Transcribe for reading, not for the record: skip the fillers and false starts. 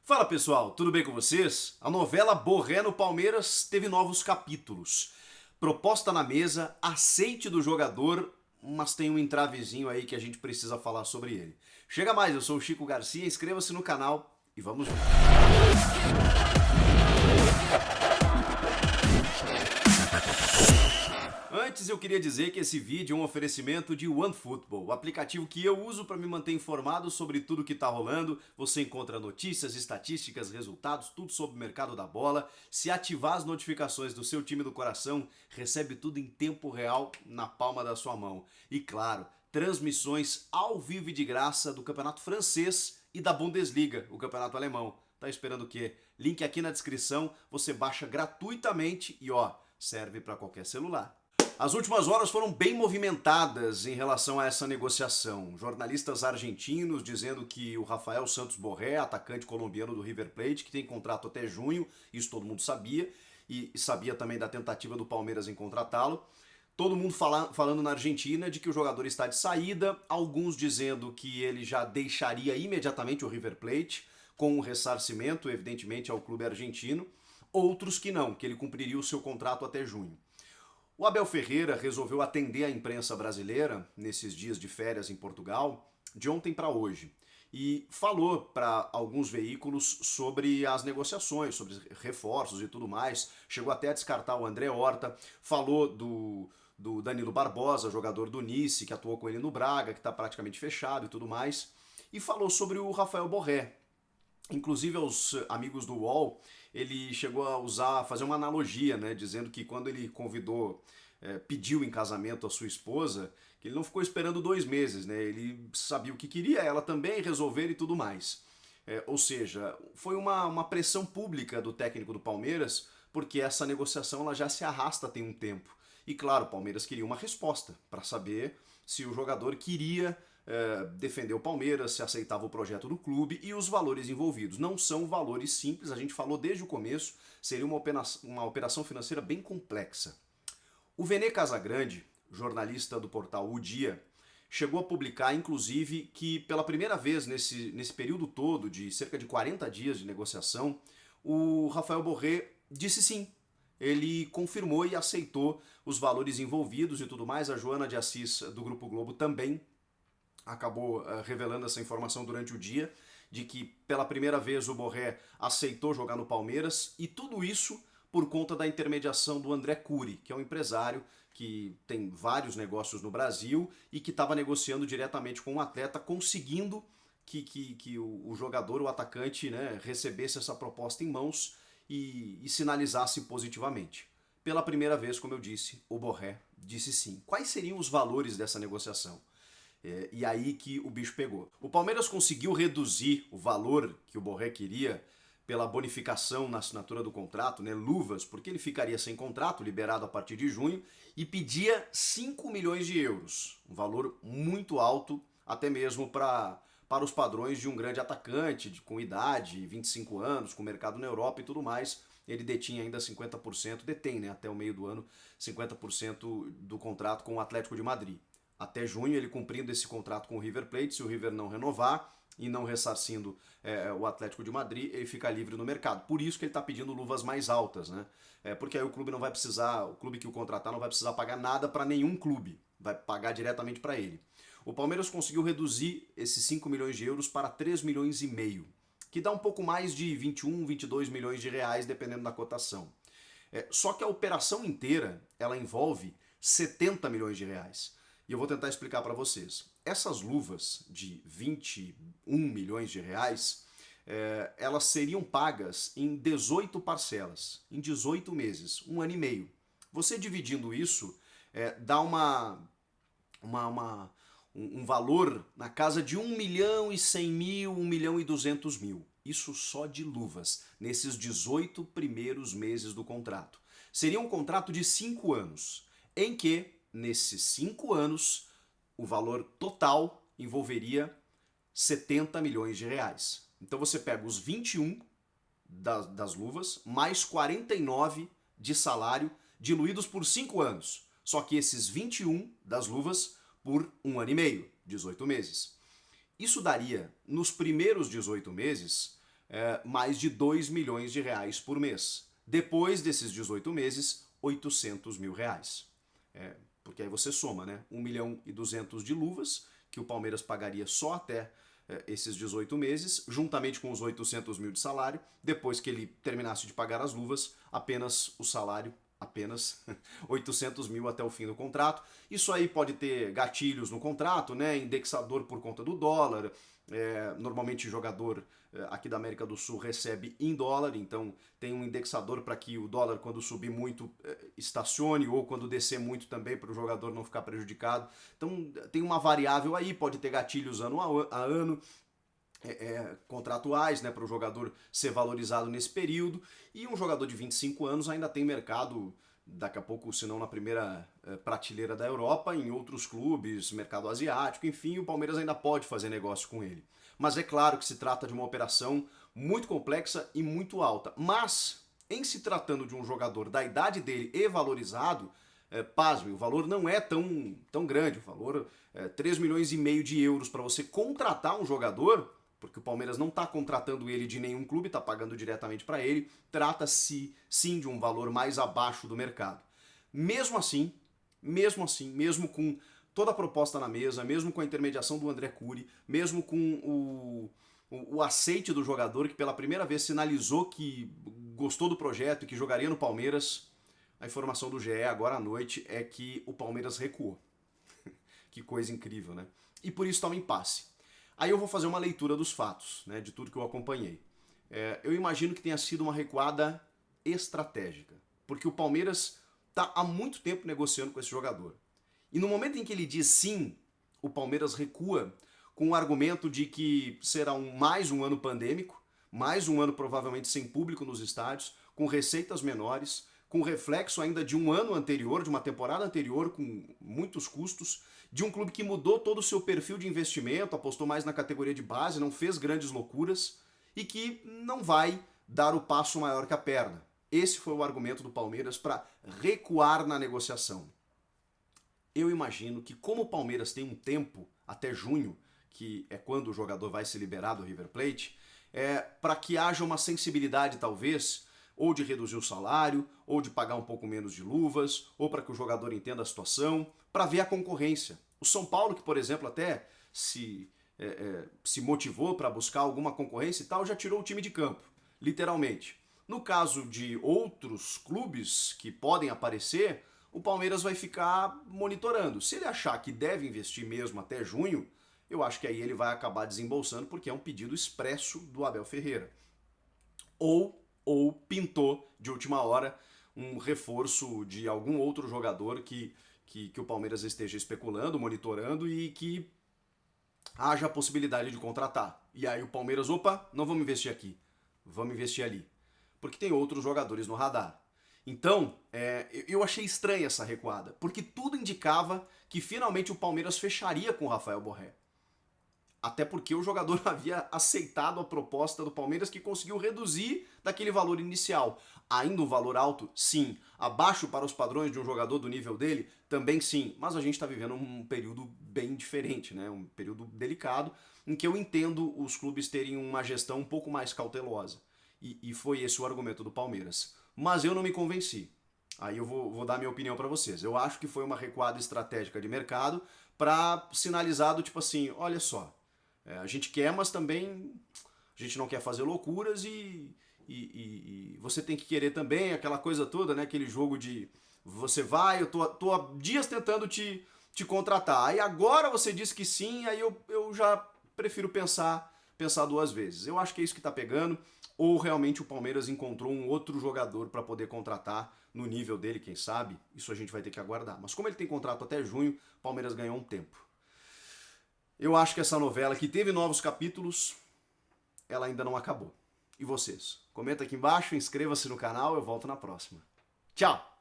Fala pessoal, tudo bem com vocês? A novela Borré no Palmeiras teve novos capítulos. Proposta na mesa, aceite do jogador, mas tem um entravezinho aí que a gente precisa falar sobre ele. Chega mais, eu sou o Chico Garcia, inscreva-se no canal e vamos juntos. Antes eu queria dizer que esse vídeo é um oferecimento de OneFootball, o aplicativo que eu uso para me manter informado sobre tudo que está rolando. Você encontra notícias, estatísticas, resultados, tudo sobre o mercado da bola. Se ativar as notificações do seu time do coração, recebe tudo em tempo real na palma da sua mão. E claro, transmissões ao vivo e de graça do Campeonato Francês e da Bundesliga, o Campeonato Alemão. Tá esperando o quê? Link aqui na descrição, você baixa gratuitamente e ó, serve para qualquer celular. As últimas horas foram bem movimentadas em relação a essa negociação. Jornalistas argentinos dizendo que o Rafael Santos Borré, atacante colombiano do River Plate, que tem contrato até junho, isso todo mundo sabia, e sabia também da tentativa do Palmeiras em contratá-lo. Todo mundo falando na Argentina de que o jogador está de saída, alguns dizendo que ele já deixaria imediatamente o River Plate, com um ressarcimento, evidentemente, ao clube argentino, outros que não, que ele cumpriria o seu contrato até junho. O Abel Ferreira resolveu atender a imprensa brasileira nesses dias de férias em Portugal, de ontem para hoje, e falou para alguns veículos sobre as negociações, sobre reforços e tudo mais. Chegou até a descartar o André Horta, falou do Danilo Barbosa, jogador do Nice, que atuou com ele no Braga, que está praticamente fechado e tudo mais, e falou sobre o Rafael Borré. Inclusive aos amigos do UOL, ele chegou a fazer uma analogia, né, dizendo que quando ele pediu em casamento a sua esposa, que ele não ficou esperando 2 meses, né, ele sabia o que queria, ela também, resolver e tudo mais. Ou seja, foi uma pressão pública do técnico do Palmeiras, porque essa negociação ela já se arrasta tem um tempo. E claro, o Palmeiras queria uma resposta para saber se o jogador queria defender o Palmeiras, se aceitava o projeto do clube e os valores envolvidos. Não são valores simples, a gente falou desde o começo, seria uma operação financeira bem complexa. O Vene Casagrande, jornalista do portal O Dia, chegou a publicar, inclusive, que pela primeira vez nesse período todo, de cerca de 40 dias de negociação, o Rafael Borré disse sim. Ele confirmou e aceitou os valores envolvidos e tudo mais. A Joana de Assis, do Grupo Globo, também acabou revelando essa informação durante o dia, de que pela primeira vez o Borré aceitou jogar no Palmeiras, e tudo isso por conta da intermediação do André Curi, que é um empresário que tem vários negócios no Brasil e que estava negociando diretamente com o atleta, conseguindo que o jogador, o atacante, né, recebesse essa proposta em mãos e sinalizasse positivamente. Pela primeira vez, como eu disse, o Borré disse sim. Quais seriam os valores dessa negociação? E aí que o bicho pegou. O Palmeiras conseguiu reduzir o valor que o Borré queria pela bonificação na assinatura do contrato, né, luvas, porque ele ficaria sem contrato, liberado a partir de junho, e pedia 5 milhões de euros, um valor muito alto, até mesmo para os padrões de um grande atacante, com idade, 25 anos, com mercado na Europa e tudo mais. Ele detinha ainda 50%, detém, né, até o meio do ano, 50% do contrato com o Atlético de Madrid. Até junho, ele cumprindo esse contrato com o River Plate, se o River não renovar e não ressarcindo o Atlético de Madrid, ele fica livre no mercado. Por isso que ele está pedindo luvas mais altas, né? Porque aí o clube não vai precisar, o clube que o contratar não vai precisar pagar nada para nenhum clube, vai pagar diretamente para ele. O Palmeiras conseguiu reduzir esses 5 milhões de euros para 3 milhões e meio, que dá um pouco mais de 21, 22 milhões de reais, dependendo da cotação. Só que a operação inteira, ela envolve 70 milhões de reais. E eu vou tentar explicar para vocês. Essas luvas de 21 milhões de reais, elas seriam pagas em 18 parcelas, em 18 meses, 1 ano e meio. Você dividindo isso, dá um valor na casa de 1 milhão e 100 mil, 1 milhão e 200 mil. Isso só de luvas, nesses 18 primeiros meses do contrato. Seria um contrato de 5 anos, em que nesses 5 anos, o valor total envolveria 70 milhões de reais. Então você pega os 21 das luvas, mais 49 de salário, diluídos por 5 anos. Só que esses 21 das luvas por 1 ano e meio, 18 meses. Isso daria, nos primeiros 18 meses, mais de 2 milhões de reais por mês. Depois desses 18 meses, 800 mil reais. Porque aí você soma, né? 1 milhão e 200 de luvas, que o Palmeiras pagaria só até esses 18 meses, juntamente com os 800 mil de salário. Depois que ele terminasse de pagar as luvas, apenas o salário, apenas 800 mil até o fim do contrato. Isso aí pode ter gatilhos no contrato, né? Indexador por conta do dólar. Normalmente jogador aqui da América do Sul recebe em dólar, então tem um indexador para que o dólar, quando subir muito, estacione, ou quando descer muito também, para o jogador não ficar prejudicado. Então tem uma variável aí, pode ter gatilhos ano a ano, contratuais, né, para o jogador ser valorizado nesse período. E um jogador de 25 anos ainda tem mercado, daqui a pouco, se não na primeira prateleira da Europa, em outros clubes, mercado asiático, enfim, o Palmeiras ainda pode fazer negócio com ele. Mas é claro que se trata de uma operação muito complexa e muito alta. Mas, em se tratando de um jogador da idade dele e valorizado, pasme, o valor não é tão grande. O valor é 3 milhões e meio de euros para você contratar um jogador, porque o Palmeiras não está contratando ele de nenhum clube, está pagando diretamente para ele. Trata-se sim de um valor mais abaixo do mercado. Mesmo assim, mesmo com toda a proposta na mesa, mesmo com a intermediação do André Curi, mesmo com o aceite do jogador, que pela primeira vez sinalizou que gostou do projeto e que jogaria no Palmeiras, a informação do GE agora à noite é que o Palmeiras recuou. Que coisa incrível, né? E por isso está um impasse. Aí eu vou fazer uma leitura dos fatos, né, de tudo que eu acompanhei. Eu imagino que tenha sido uma recuada estratégica, porque o Palmeiras está há muito tempo negociando com esse jogador. E no momento em que ele diz sim, o Palmeiras recua com o argumento de que será mais um ano pandêmico, mais um ano provavelmente sem público nos estádios, com receitas menores, com reflexo ainda de um ano anterior, de uma temporada anterior, com muitos custos, de um clube que mudou todo o seu perfil de investimento, apostou mais na categoria de base, não fez grandes loucuras e que não vai dar o passo maior que a perna. Esse foi o argumento do Palmeiras para recuar na negociação. Eu imagino que, como o Palmeiras tem um tempo, até junho, que é quando o jogador vai se liberar do River Plate, para que haja uma sensibilidade, talvez, ou de reduzir o salário, ou de pagar um pouco menos de luvas, ou para que o jogador entenda a situação, para ver a concorrência. O São Paulo, que, por exemplo, até se motivou para buscar alguma concorrência e tal, já tirou o time de campo, literalmente. No caso de outros clubes que podem aparecer, o Palmeiras vai ficar monitorando. Se ele achar que deve investir mesmo até junho, eu acho que aí ele vai acabar desembolsando, porque é um pedido expresso do Abel Ferreira. Ou pintou de última hora um reforço de algum outro jogador que o Palmeiras esteja especulando, monitorando e que haja a possibilidade de contratar. E aí o Palmeiras, opa, não vamos investir aqui, vamos investir ali. Porque tem outros jogadores no radar. Então, eu achei estranha essa recuada, porque tudo indicava que finalmente o Palmeiras fecharia com o Rafael Borré. Até porque o jogador havia aceitado a proposta do Palmeiras, que conseguiu reduzir daquele valor inicial. Ainda um valor alto? Sim. Abaixo para os padrões de um jogador do nível dele? Também sim. Mas a gente está vivendo um período bem diferente, né? Um período delicado, em que eu entendo os clubes terem uma gestão um pouco mais cautelosa. E foi esse o argumento do Palmeiras. Mas eu não me convenci. Aí eu vou dar minha opinião para vocês. Eu acho que foi uma recuada estratégica de mercado para sinalizar do tipo assim, olha só, a gente quer, mas também a gente não quer fazer loucuras e você tem que querer também aquela coisa toda, né? Aquele jogo de você vai, eu tô há dias tentando te contratar. Aí agora você diz que sim, aí eu já prefiro pensar duas vezes. Eu acho que é isso que tá pegando. Ou realmente o Palmeiras encontrou um outro jogador para poder contratar no nível dele, quem sabe? Isso a gente vai ter que aguardar. Mas como ele tem contrato até junho, o Palmeiras ganhou um tempo. Eu acho que essa novela, que teve novos capítulos, ela ainda não acabou. E vocês? Comenta aqui embaixo, inscreva-se no canal, eu volto na próxima. Tchau!